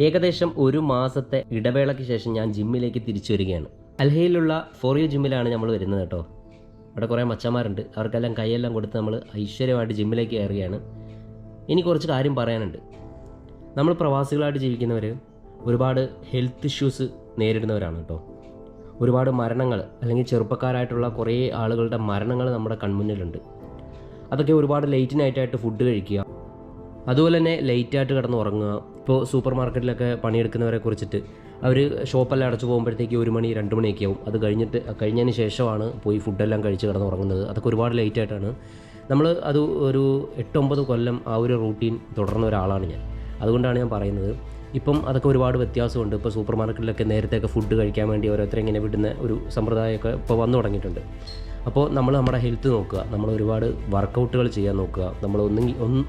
ഏകദേശം ഒരു മാസത്തെ ഇടവേളയ്ക്ക് ശേഷം ഞാൻ ജിമ്മിലേക്ക് തിരിച്ചു വരികയാണ്. അൽഹയിലുള്ള ഫോറിയോ ജിമ്മിലാണ് നമ്മൾ വരുന്നത് കേട്ടോ. അവിടെ കുറേ മച്ചന്മാരുണ്ട്. അവർക്കെല്ലാം കൈയെല്ലാം കൊടുത്ത് നമ്മൾ ഐശ്വര്യമായിട്ട് ജിമ്മിലേക്ക് കയറുകയാണ്. ഇനി കുറച്ച് കാര്യം പറയാനുണ്ട്. നമ്മൾ പ്രവാസികളായിട്ട് ജീവിക്കുന്നവർ ഒരുപാട് ഹെൽത്ത് ഇഷ്യൂസ് നേരിടുന്നവരാണ് കേട്ടോ. ഒരുപാട് മരണങ്ങൾ അല്ലെങ്കിൽ ചെറുപ്പക്കാരായിട്ടുള്ള കുറേ ആളുകളുടെ മരണങ്ങൾ നമ്മുടെ കൺമുന്നിലുണ്ട്. അതൊക്കെ ഒരുപാട് ലേറ്റ് നൈറ്റായിട്ട് ഫുഡ് കഴിക്കുക, അതുപോലെ തന്നെ ലേറ്റായിട്ട് കിടന്ന് ഉറങ്ങുക. ഇപ്പോൾ സൂപ്പർ മാർക്കറ്റിലൊക്കെ പണിയെടുക്കുന്നവരെ കുറിച്ചിട്ട് അവർ ഷോപ്പെല്ലാം അടച്ചു പോകുമ്പോഴത്തേക്ക് 1 മണി 2 മണിയൊക്കെ ആവും. അത് കഴിഞ്ഞതിന് ശേഷമാണ് പോയി ഫുഡെല്ലാം കഴിച്ച് കിടന്ന് ഉറങ്ങുന്നത്. അതൊക്കെ ഒരുപാട് ലേറ്റായിട്ടാണ്. അത് ഒരു 8-9 കൊല്ലം ആ ഒരു റൂട്ടീൻ തുടർന്ന ഒരാളാണ് ഞാൻ. അതുകൊണ്ടാണ് ഞാൻ പറയുന്നത്. ഇപ്പം അതൊക്കെ ഒരുപാട് വ്യത്യാസമുണ്ട്. ഇപ്പോൾ സൂപ്പർ മാർക്കറ്റിലൊക്കെ നേരത്തെയൊക്കെ ഫുഡ് കഴിക്കാൻ വേണ്ടി ഓരോരുത്തരെ ഇങ്ങനെ വിടുന്ന ഒരു സമ്പ്രദായമൊക്കെ ഇപ്പോൾ വന്നു തുടങ്ങിയിട്ടുണ്ട്. അപ്പോൾ നമ്മൾ നമ്മുടെ ഹെൽത്ത് നോക്കുക, നമ്മൾ ഒരുപാട് വർക്കൗട്ടുകൾ ചെയ്യാൻ നോക്കുക. നമ്മൾ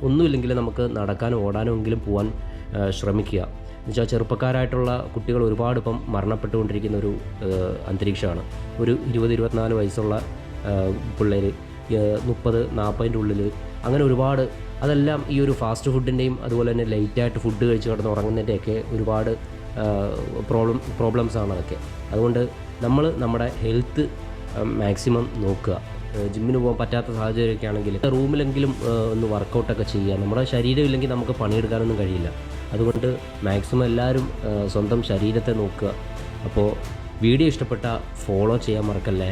ഒന്നുമില്ലെങ്കിൽ നമുക്ക് നടക്കാനോ ഓടാനോ എങ്കിലും പോകാൻ ശ്രമിക്കുക. എന്നുവെച്ചാൽ ചെറുപ്പക്കാരായിട്ടുള്ള കുട്ടികൾ ഒരുപാട് ഇപ്പം മരണപ്പെട്ടുകൊണ്ടിരിക്കുന്ന ഒരു അന്തരീക്ഷമാണ്. ഒരു 20-24 വയസ്സുള്ള പിള്ളേർ 30-40 ഉള്ളിൽ അങ്ങനെ ഒരുപാട്. അതെല്ലാം ഈ ഒരു ഫാസ്റ്റ് ഫുഡിൻ്റെയും അതുപോലെ തന്നെ ലേറ്റായിട്ട് ഫുഡ് കഴിച്ച് കിടന്ന് ഉറങ്ങുന്നതിൻ്റെയൊക്കെ ഒരുപാട് പ്രോബ്ലംസാണ് അതൊക്കെ. അതുകൊണ്ട് നമ്മൾ നമ്മുടെ ഹെൽത്ത് മാക്സിമം നോക്കുക. ജിമ്മിന് പോകാൻ പറ്റാത്ത സാഹചര്യമൊക്കെ ആണെങ്കിൽ റൂമിലെങ്കിലും ഒന്ന് വർക്കൗട്ടൊക്കെ ചെയ്യുക. നമ്മുടെ ശരീരം ഇല്ലെങ്കിൽ നമുക്ക് പണിയെടുക്കാനൊന്നും കഴിയില്ല. അതുകൊണ്ട് മാക്സിമം എല്ലാവരും സ്വന്തം ശരീരത്തെ നോക്കുക. അപ്പോൾ വീഡിയോ ഇഷ്ടപ്പെട്ടാൽ ഫോളോ ചെയ്യാൻ മറക്കല്ലേ.